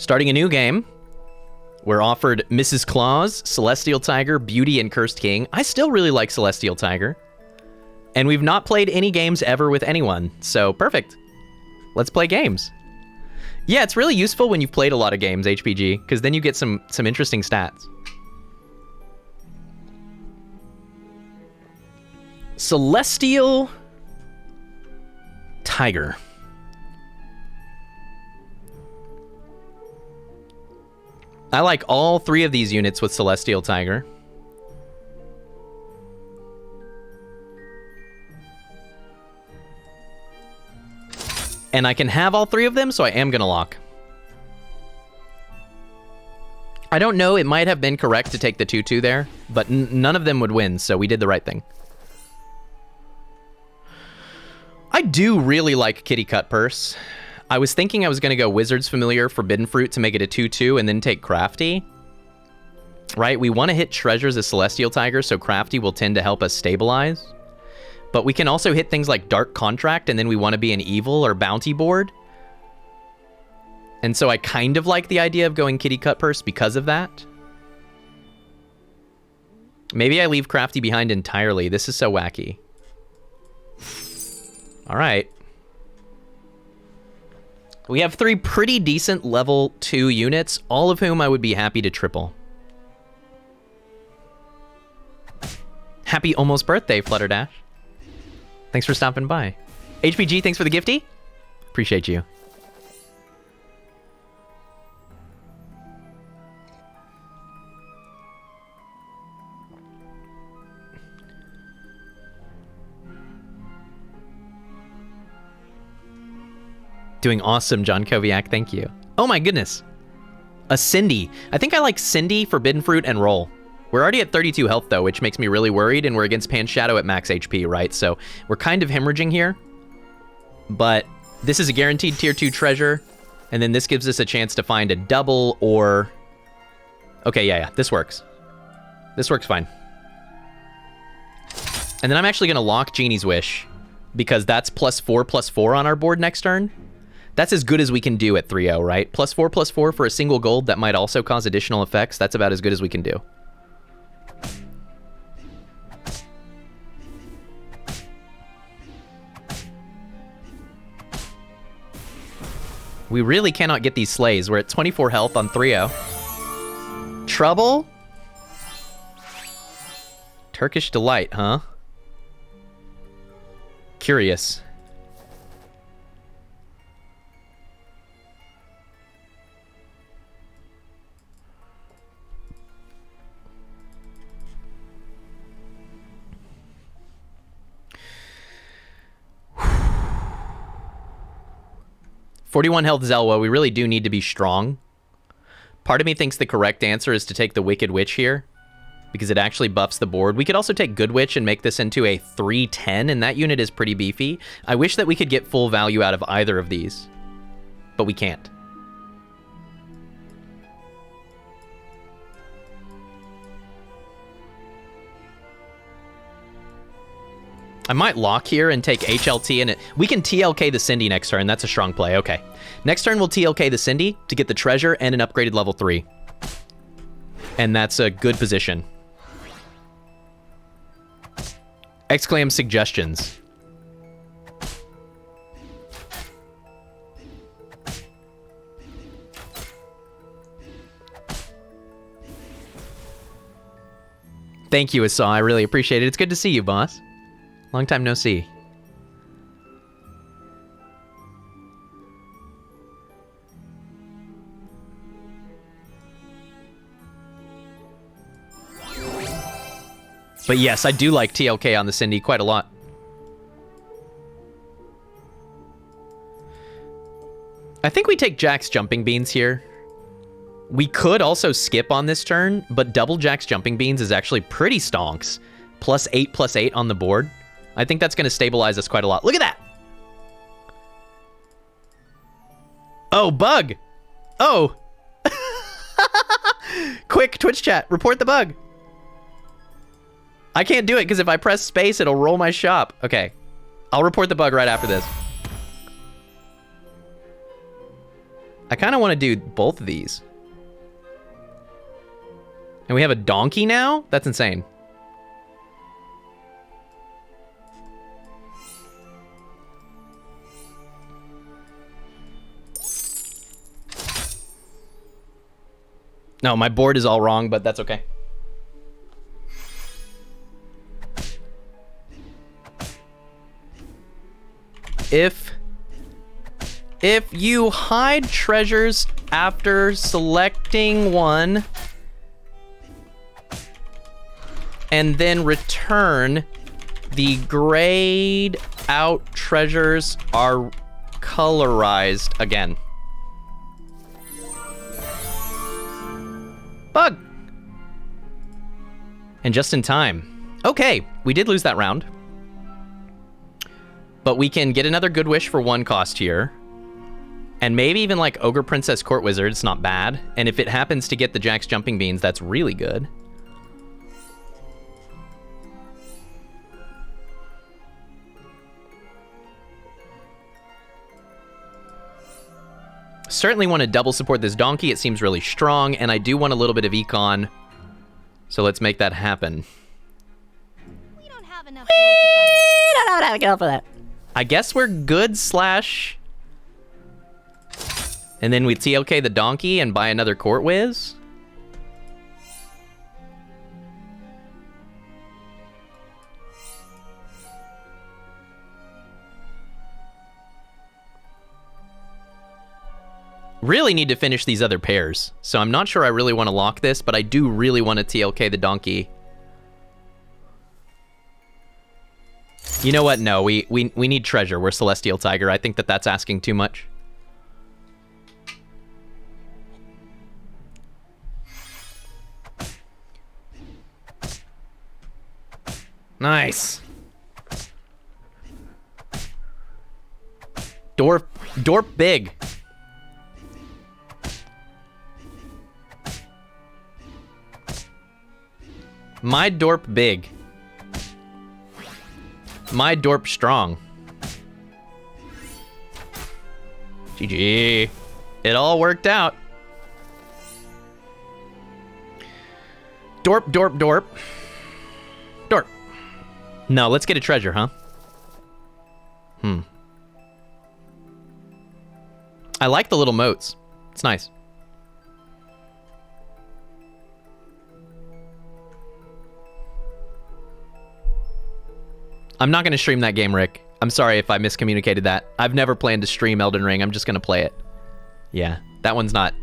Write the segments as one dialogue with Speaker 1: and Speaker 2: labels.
Speaker 1: Starting a new game. We're offered Mrs. Claus, Celestial Tiger, Beauty, and Cursed King. I still really like Celestial Tiger. And we've not played any games ever with anyone, so perfect. Let's play games. Yeah, it's really useful when you've played a lot of games, HPG, because then you get some interesting stats. Celestial Tiger. I like all three of these units with Celestial Tiger. And I can have all three of them, so I am going to lock. I don't know, it might have been correct to take the 2-2 there, but none of them would win, so we did the right thing. I do really like Kitty Cut Purse. I was thinking I was going to go Wizard's Familiar, Forbidden Fruit to make it a 2-2 and then take Crafty. Right? We want to hit treasures as Celestial Tiger, so Crafty will tend to help us stabilize. But we can also hit things like Dark Contract, and then we want to be an Evil or Bounty board. And so I kind of like the idea of going Kitty Cut Purse because of that. Maybe I leave Crafty behind entirely. This is so wacky. All right. We have 3 pretty decent level 2 units, all of whom I would be happy to triple. Happy almost birthday, Flutterdash. Thanks for stopping by. HPG, thanks for the gifty. Appreciate you. Doing awesome, John Koviak. Thank you. Oh my goodness. A Cindy. I think I like Cindy, Forbidden Fruit, and Roll. We're already at 32 health, though, which makes me really worried, and we're against Pan Shadow at max HP, right? So we're kind of hemorrhaging here. But this is a guaranteed tier 2 treasure, and then this gives us a chance to find a double or... Okay, yeah, this works. This works fine. And then I'm actually going to lock Genie's Wish, because that's +4/+4 on our board next turn. That's as good as we can do at 3-0, right? +4/+4 for a single gold that might also cause additional effects. That's about as good as we can do. We really cannot get these slays. We're at 24 health on 3-0. Trouble? Turkish Delight, huh? Curious. $41 health Zelwa, we really do need to be strong. Part of me thinks the correct answer is to take the Wicked Witch here, because it actually buffs the board. We could also take Good Witch and make this into a 3/10, and that unit is pretty beefy. I wish that we could get full value out of either of these, but we can't. I might lock here and take HLT, and we can TLK the Cindy next turn. That's a strong play. Okay. Next turn, we'll TLK the Cindy to get the treasure and an upgraded level 3. And that's a good position. Exclaim suggestions. Thank you, Asa. I really appreciate it. It's good to see you, boss. Long time no see. But yes, I do like TLK on the Cindy quite a lot. I think we take Jack's Jumping Beans here. We could also skip on this turn, but double Jack's Jumping Beans is actually pretty stonks. +8/+8 on the board. I think that's going to stabilize us quite a lot. Look at that! Oh, bug! Oh! Quick, Twitch chat, report the bug! I can't do it because if I press space, it'll roll my shop. Okay. I'll report the bug right after this. I kind of want to do both of these. And we have a donkey now? That's insane. No, my board is all wrong, but that's okay. If you hide treasures after selecting one and then return, the grayed out treasures are colorized again. Bug! And just in time. Okay, we did lose that round. But we can get another good wish for 1 cost here. And maybe even like Ogre Princess Court Wizard, it's not bad. And if it happens to get the Jack's Jumping Beans, that's really good. Certainly want to double support this donkey. It seems really strong, and I do want a little bit of econ. So let's make that happen.
Speaker 2: We don't have enough gold for that.
Speaker 1: I guess we're good slash... And then we TLK the donkey and buy another Court Wiz? Really need to finish these other pairs. So I'm not sure I really want to lock this, but I do really want to TLK the donkey. You know what? No, we need treasure. We're Celestial Tiger. I think that that's asking too much. Nice. Dorp big. My Dorp big. My Dorp strong. GG. It all worked out. Dorp, Dorp, Dorp. Dorp. No, let's get a treasure, huh? I like the little moats. It's nice. I'm not going to stream that game, Rick. I'm sorry if I miscommunicated that. I've never planned to stream Elden Ring. I'm just going to play it. Yeah, that one's not...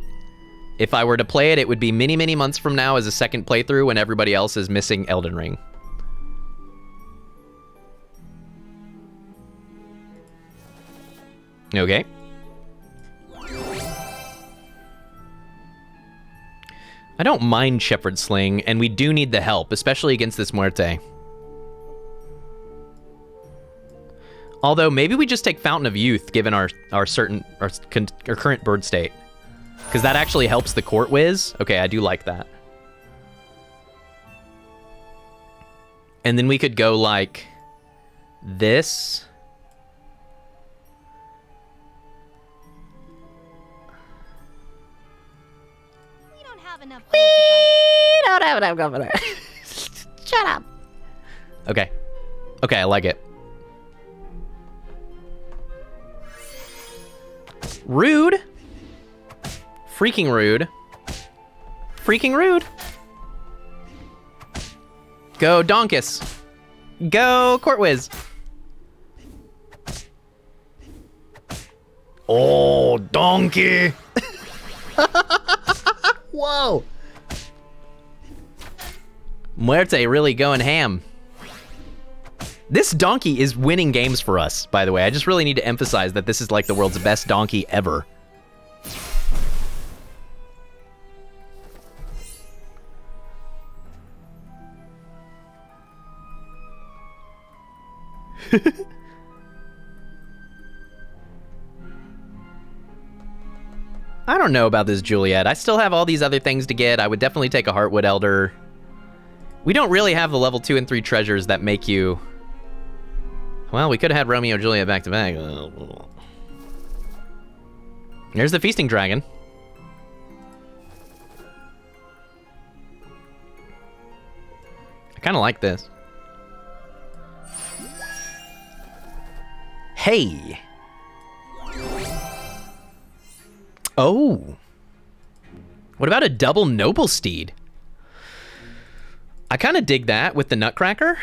Speaker 1: If I were to play it, it would be many, many months from now as a second playthrough when everybody else is missing Elden Ring. Okay. I don't mind Shepherd Sling, and we do need the help, especially against this Muerte. Although, maybe we just take Fountain of Youth, given our current bird state. Because that actually helps the Court Wiz. Okay, I do like that. And then we could go like this.
Speaker 2: We don't have enough gold for that. Shut up.
Speaker 1: Okay. Okay, I like it. Rude. Freaking rude. Freaking rude. Go Donkus. Go Court Wiz. Oh, donkey. Whoa. Muerte really going ham. This donkey is winning games for us, by the way. I just really need to emphasize that this is like the world's best donkey ever. I don't know about this Juliet. I still have all these other things to get. I would definitely take a Heartwood Elder. We don't really have the level 2 and 3 treasures that make you... Well, we could have had Romeo and Juliet back to back. There's the Feasting Dragon. kind of like this. Hey. Oh. What about a double noble steed? I kind of dig that with the Nutcracker.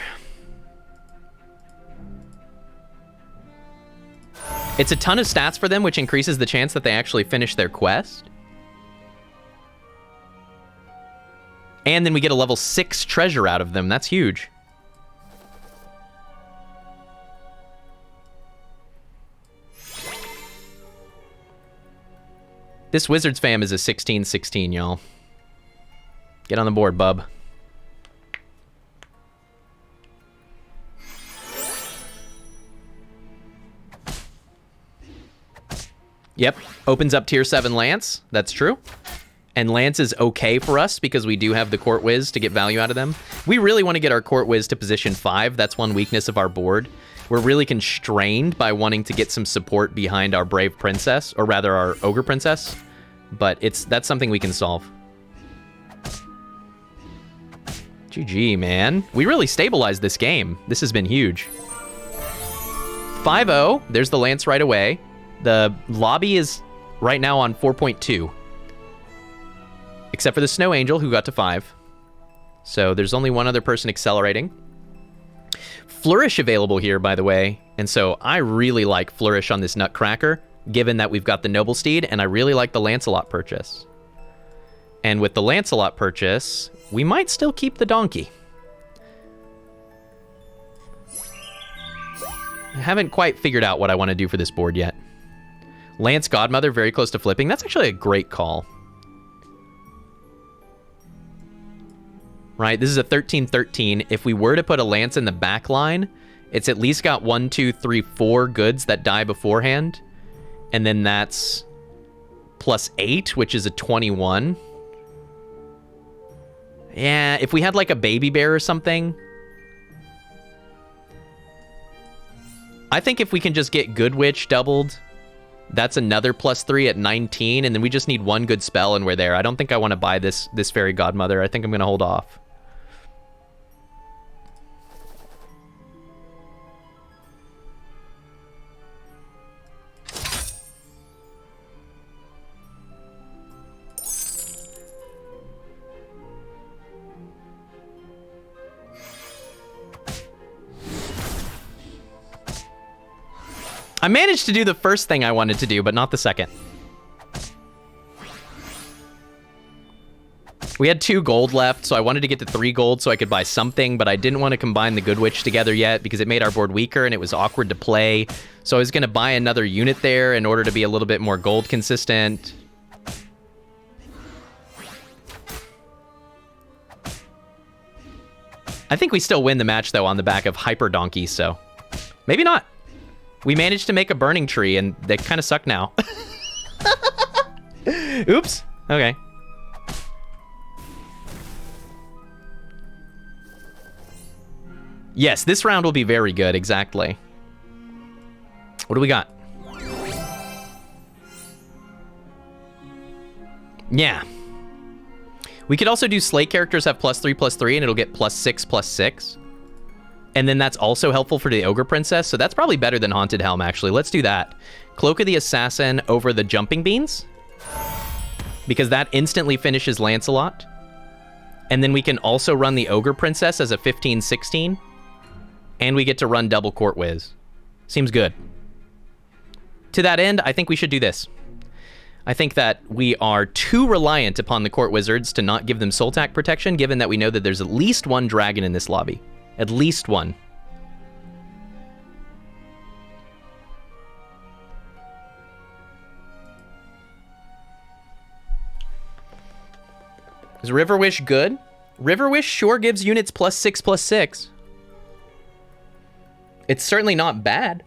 Speaker 1: It's a ton of stats for them, which increases the chance that they actually finish their quest. And then we get a level 6 treasure out of them. That's huge. This Wizards fam is a 16-16, y'all. Get on the board, bub. Yep, opens up tier 7 Lance. That's true. And Lance is okay for us because we do have the Court Wiz to get value out of them. We really want to get our Court Wiz to position 5. That's one weakness of our board. We're really constrained by wanting to get some support behind our Brave Princess, or rather our Ogre Princess. But that's something we can solve. GG, man. We really stabilized this game. This has been huge. 5-0. There's the Lance right away. The lobby is right now on 4.2. Except for the Snow Angel, who got to 5. So there's only one other person accelerating. Flourish available here, by the way. And so I really like Flourish on this Nutcracker, given that we've got the Noble Steed, and I really like the Lancelot purchase. And with the Lancelot purchase, we might still keep the donkey. I haven't quite figured out what I want to do for this board yet. Lance Godmother, very close to flipping. That's actually a great call. Right, this is a 13-13. If we were to put a Lance in the back line, it's at least got 1, 2, 3, 4 goods that die beforehand. And then that's +8, which is a 21. Yeah, if we had like a baby bear or something. I think if we can just get Good Witch doubled, that's another +3 at 19, and then we just need one good spell and we're there. I don't think I want to buy this Fairy Godmother. I think I'm going to hold off. I managed to do the first thing I wanted to do, but not the second. We had 2 gold left, so I wanted to get to 3 gold so I could buy something, but I didn't want to combine the Good Witch together yet because it made our board weaker and it was awkward to play. So I was going to buy another unit there in order to be a little bit more gold consistent. I think we still win the match, though, on the back of Hyper Donkey, so maybe not. We managed to make a burning tree, and they kind of suck now. Oops. Okay. Yes, this round will be very good, exactly. What do we got? Yeah. We could also do Slay characters have +3/+3, and it'll get +6/+6. And then that's also helpful for the Ogre Princess, so that's probably better than Haunted Helm, actually. Let's do that. Cloak of the Assassin over the Jumping Beans, because that instantly finishes Lancelot. And then we can also run the Ogre Princess as a 15-16, and we get to run double Court Wiz. Seems good. To that end, I think we should do this. I think that we are too reliant upon the Court Wizards to not give them Soul Tack protection, given that we know that there's at least one dragon in this lobby. At least one. Is River Wish good? River Wish sure gives units +6/+6. It's certainly not bad.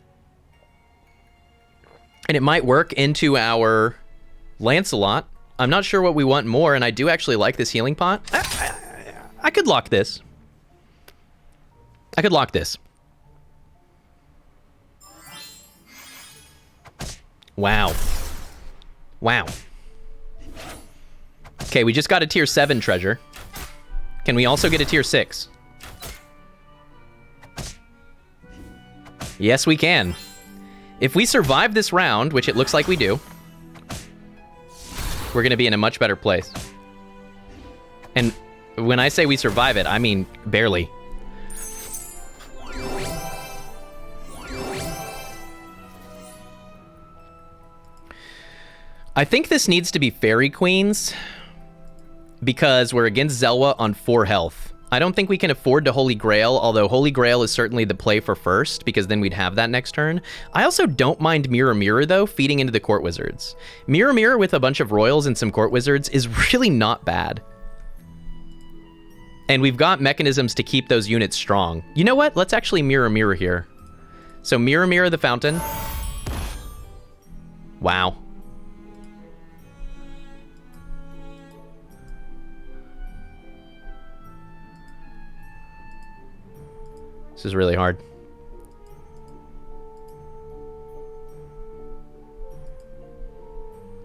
Speaker 1: And it might work into our Lancelot. I'm not sure what we want more, and I do actually like this healing pot. I could lock this. I could lock this. Wow. Wow. Okay, we just got a tier 7 treasure. Can we also get a tier 6? Yes, we can. If we survive this round, which it looks like we do, we're going to be in a much better place. And when I say we survive it, I mean barely. I think this needs to be Fairy Queens because we're against Zelwa on 4 health. I don't think we can afford to Holy Grail, although Holy Grail is certainly the play for first because then we'd have that next turn. I also don't mind Mirror Mirror, though, feeding into the Court Wizards. Mirror Mirror with a bunch of Royals and some Court Wizards is really not bad. And we've got mechanisms to keep those units strong. You know what? Let's actually Mirror Mirror here. So Mirror Mirror the Fountain. Wow. This is really hard.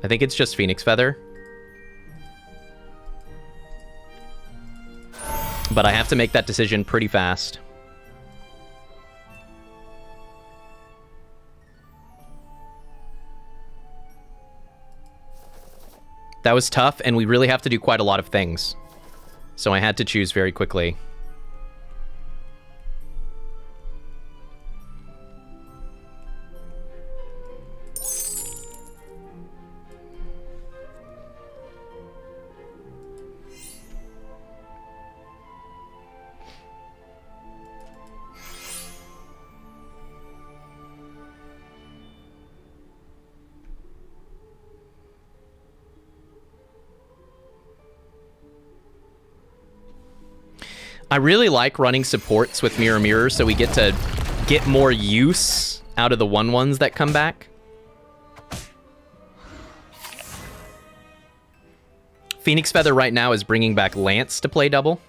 Speaker 1: I think it's just Phoenix Feather. But I have to make that decision pretty fast. That was tough, and we really have to do quite a lot of things. So I had to choose very quickly. I really like running supports with Mirror Mirror, so we get to get more use out of the 1/1s that come back. Phoenix Feather right now is bringing back Lance to play double.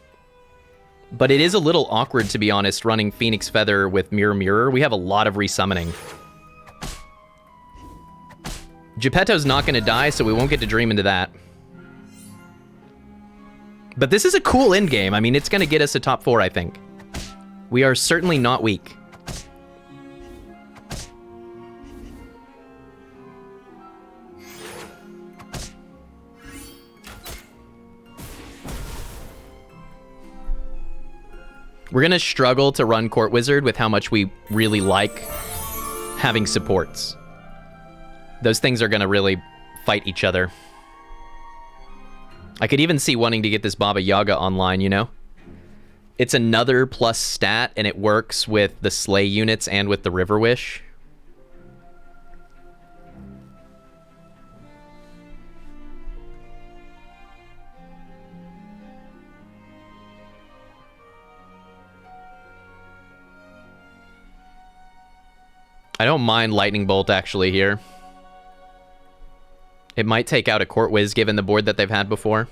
Speaker 1: But it is a little awkward, to be honest, running Phoenix Feather with Mirror Mirror. We have a lot of resummoning. Geppetto's not going to die, so we won't get to dream into that. But this is a cool endgame. I mean, it's going to get us a top 4, I think. We are certainly not weak. We're going to struggle to run Court Wizard with how much we really like having supports. Those things are going to really fight each other. I could even see wanting to get this Baba Yaga online, you know? It's another plus stat, and it works with the Slay units and with the River Wish. I don't mind Lightning Bolt, actually, here. It might take out a Court Wiz given the board that they've had before.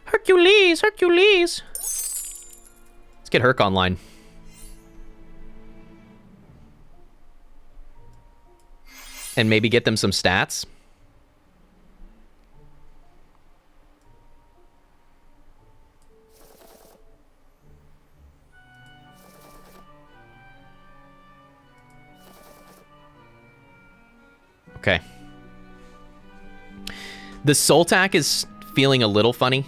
Speaker 1: Hercules! Hercules! Let's get Herc online. And maybe get them some stats. Okay. The Soltak is feeling a little funny.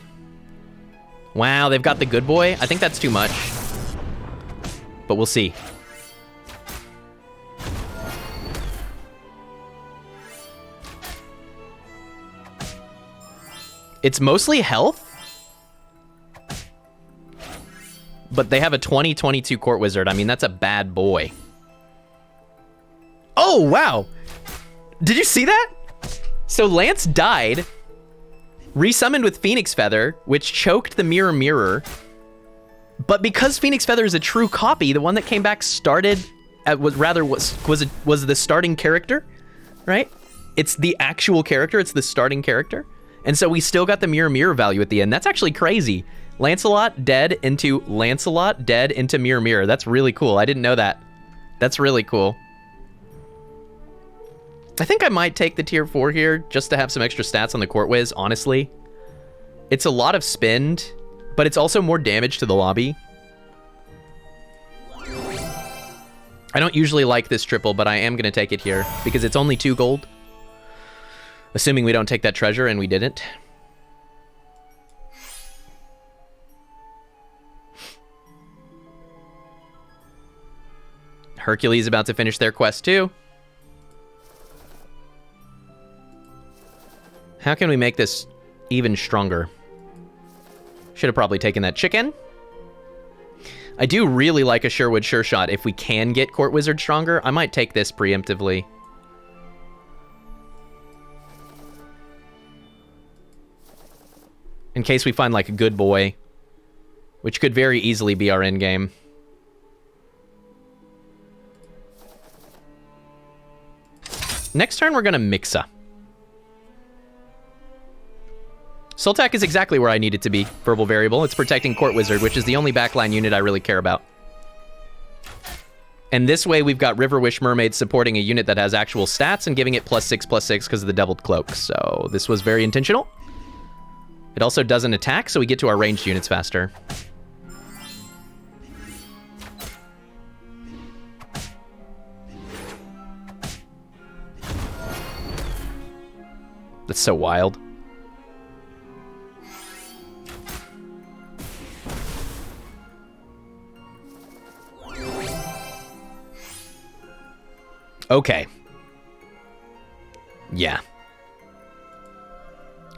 Speaker 1: Wow, they've got the good boy. I think that's too much. But we'll see. It's mostly health. But they have a 2022 Court Wizard. I mean, that's a bad boy. Oh, wow. Did you see that? So Lance died, resummoned with Phoenix Feather, which choked the Mirror Mirror. But because Phoenix Feather is a true copy, the one that came back started at was the starting character, right? It's the actual character. It's the starting character, and so we still got the Mirror Mirror value at the end. That's actually crazy. Lancelot dead into Lancelot dead into Mirror Mirror. That's really cool. I didn't know that. That's really cool. I think I might take the tier 4 here just to have some extra stats on the Court Wiz, honestly. It's a lot of spend, But it's also more damage to the lobby. I don't usually like this triple, but I am going to take it here because it's only 2 gold. Assuming we don't take that treasure, and we didn't. Hercules about to finish their quest too. How can we make this even stronger? Should have probably taken that chicken. I do really like a Sherwood Sure Shot. If we can get Court Wizard stronger, I might take this preemptively. In case we find like a good boy, which could very easily be our end game. Next turn, we're going to Mixa. Sultak is exactly where I need it to be. Verbal Variable. It's protecting Court Wizard, which is the only backline unit I really care about. And this way, we've got River Wish Mermaid supporting a unit that has actual stats and giving it +6/+6 because of the Deviled Cloak. So this was very intentional. It also doesn't attack, so we get to our ranged units faster. That's so wild. Okay. Yeah.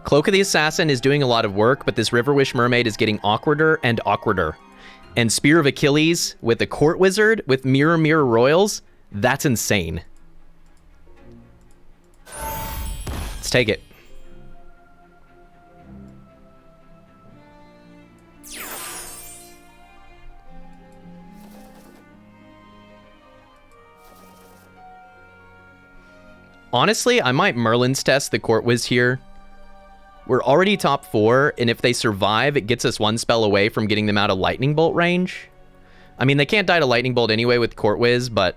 Speaker 1: Cloak of the Assassin is doing a lot of work, but this River Wish Mermaid is getting awkwarder and awkwarder. And Spear of Achilles with the Court Wizard with Mirror Mirror Royals, that's insane. Let's take it. Honestly, I might Merlin's test the Court Wiz here. We're already top 4, and if they survive, it gets us 1 spell away from getting them out of Lightning Bolt range. I mean, they can't die to Lightning Bolt anyway with Court Wiz, but...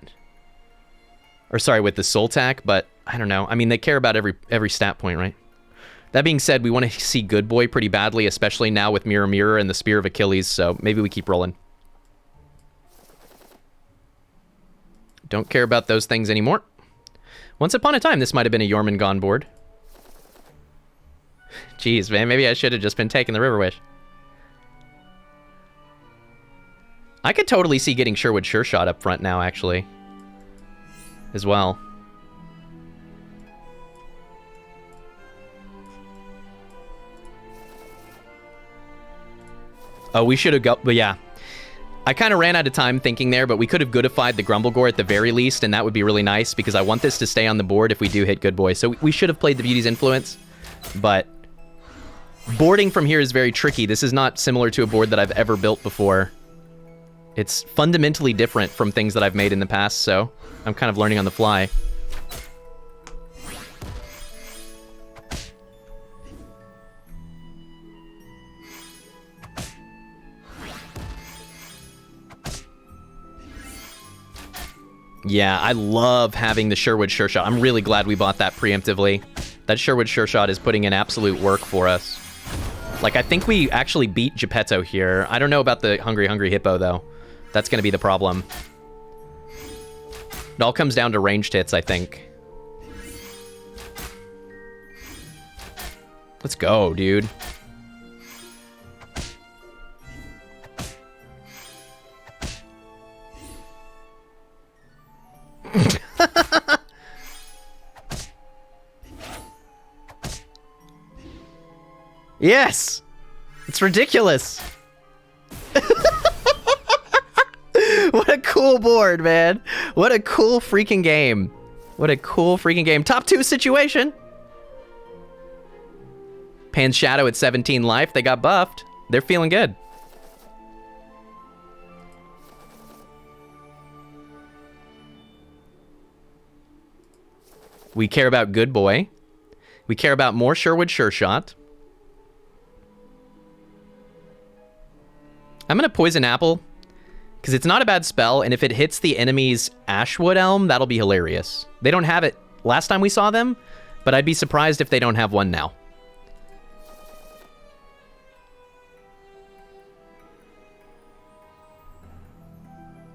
Speaker 1: Or sorry, with the Sultak, but I don't know. I mean, they care about every stat point, right? That being said, we want to see Good Boy pretty badly, especially now with Mirror Mirror and the Spear of Achilles, so maybe we keep rolling. Don't care about those things anymore. Once upon a time, this might have been a Jormungand board. Jeez, man, maybe I should have just been taking the River Wish. I could totally see getting Sherwood Sure Shot up front now, actually. As well. Oh, we should have got... But yeah. I kind of ran out of time thinking there, but we could have goodified the Grumblegore at the very least, and that would be really nice, because I want this to stay on the board if we do hit Good Boy. So we should have played the Beauty's Influence, but boarding from here is very tricky. This is not similar to a board that I've ever built before. It's fundamentally different from things that I've made in the past, so I'm kind of learning on the fly. Yeah, I love having the Sherwood Sure Shot. I'm really glad we bought that preemptively. That Sherwood Sure Shot is putting in absolute work for us. Like, I think we actually beat Geppetto here. I don't know about the Hungry Hungry Hippo, though. That's going to be the problem. It all comes down to ranged hits, I think. Let's go, dude. Yes! It's ridiculous! What a cool board, man! What a cool freaking game! What a cool freaking game. Top 2 situation! Pan's Shadow at 17 life. They got buffed. They're feeling good. We care about Good Boy. We care about more Sherwood Sure Shot. I'm going to Poison Apple, because it's not a bad spell, and if it hits the enemy's Ashwood Elm, that'll be hilarious. They don't have it last time we saw them, but I'd be surprised if they don't have one now.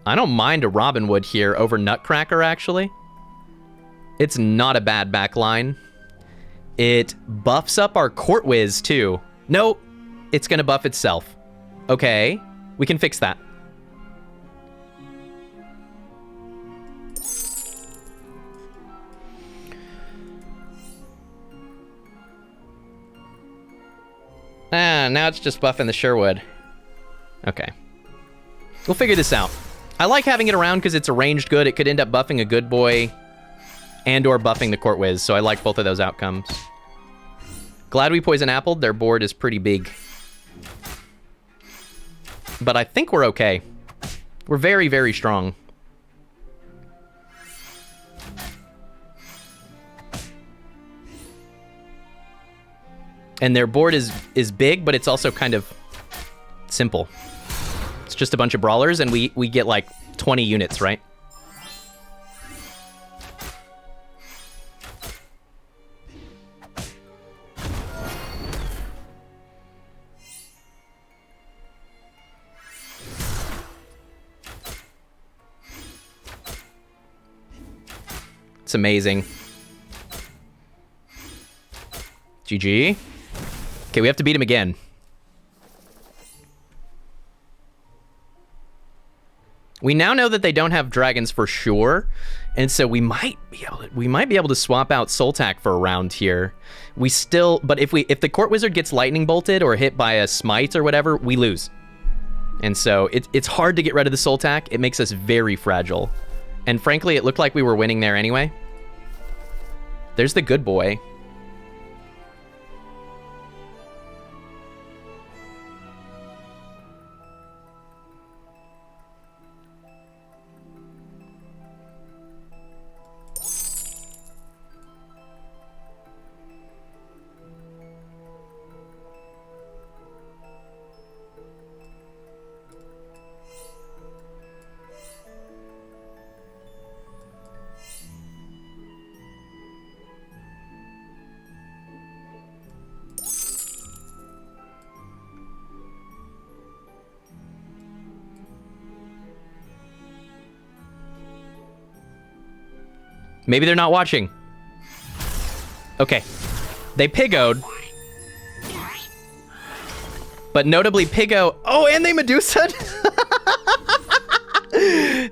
Speaker 1: I don't mind a Robin Wood here over Nutcracker, actually. It's not a bad back line. It buffs up our Court Whiz, too. No, it's going to buff itself. Okay, we can fix that. Now it's just buffing the Sherwood. Okay. We'll figure this out. I like having it around because it's a ranged good. It could end up buffing a Good Boy and or buffing the Court Whiz, so I like both of those outcomes. Glad we Poison Appled. Their board is pretty big. But I think we're okay. We're very, very strong. And their board is big, but it's also kind of simple. It's just a bunch of brawlers, and we get like 20 units, right? It's amazing. GG. Okay, we have to beat him again. We now know that they don't have dragons for sure, and so we might be able to swap out Sultak for a round here. We still, but if the Court Wizard gets lightning bolted or hit by a smite or whatever, we lose. And so it's hard to get rid of the Sultak. It makes us very fragile. And frankly, it looked like we were winning there anyway. There's the Good Boy. Maybe they're not watching. Okay. They Piggoed. But notably Piggo... Oh, and they Medusa.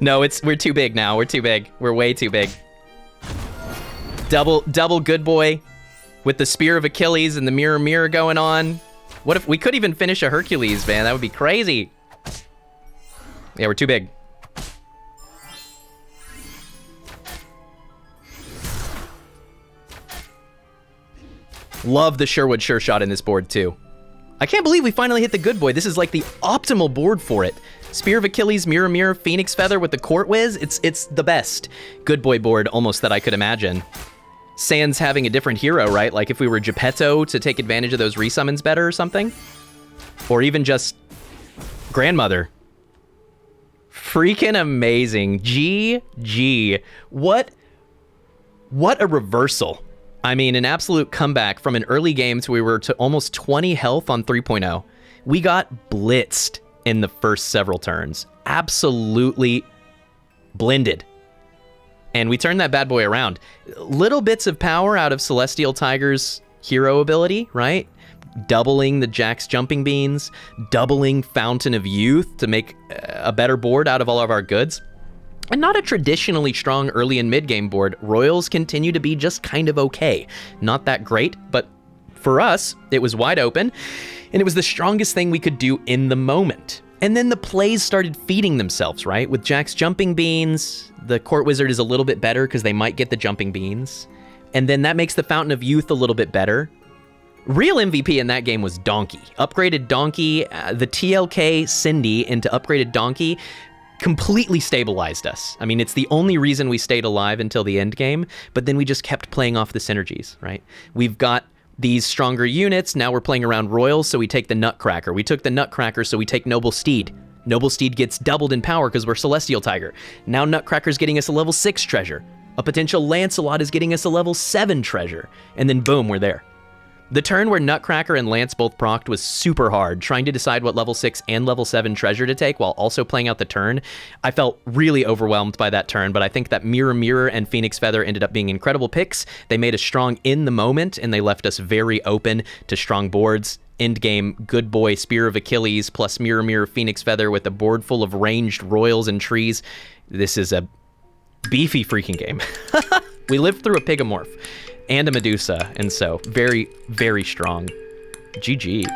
Speaker 1: No, we're too big now. We're too big. We're way too big. Double Good Boy with the Spear of Achilles and the Mirror going on. What if we could even finish a Hercules, man? That would be crazy. Yeah, we're too big. Love the Sherwood Sure Shot in this board, too. I can't believe we finally hit the Good Boy. This is like the optimal board for it. Spear of Achilles, Mirror, Phoenix Feather with the Court Whiz. It's the best Good Boy board almost that I could imagine. Sans having a different hero, right? Like if we were Geppetto to take advantage of those resummons better or something. Or even just Grandmother. Freaking amazing. GG. What a reversal. I mean, an absolute comeback from an early game to we were to almost 20 health on 3.0. We got blitzed in the first several turns. Absolutely blended. And we turned that bad boy around. Little bits of power out of Celestial Tiger's hero ability, right? Doubling the Jack's Jumping Beans, doubling Fountain of Youth to make a better board out of all of our goods. And not a traditionally strong early and mid-game board. Royals continue to be just kind of okay. Not that great, but for us, it was wide open, and it was the strongest thing we could do in the moment. And then the plays started feeding themselves, right? With Jack's Jumping Beans, the Court Wizard is a little bit better because they might get the Jumping Beans. And then that makes the Fountain of Youth a little bit better. Real MVP in that game was Donkey. Upgraded Donkey, the TLK Cindy into upgraded Donkey completely stabilized us. I mean, it's the only reason we stayed alive until the end game, but then we just kept playing off the synergies, right? We've got these stronger units. Now we're playing around Royals, so we take the Nutcracker. We took the Nutcracker, so we take Noble Steed. Noble Steed gets doubled in power because we're Celestial Tiger. Now Nutcracker's getting us a level 6 treasure. A potential Lancelot is getting us a level 7 treasure. And then boom, we're there. The turn where Nutcracker and Lance both procced was super hard, trying to decide what level 6 and level 7 treasure to take while also playing out the turn. I felt really overwhelmed by that turn, but I think that Mirror Mirror and Phoenix Feather ended up being incredible picks. They made us strong in the moment, and they left us very open to strong boards. Endgame, Good Boy, Spear of Achilles, plus Mirror Mirror, Phoenix Feather with a board full of ranged royals and trees. This is a beefy freaking game. We lived through a Pigomorph and a Medusa, and so very, very strong. GG.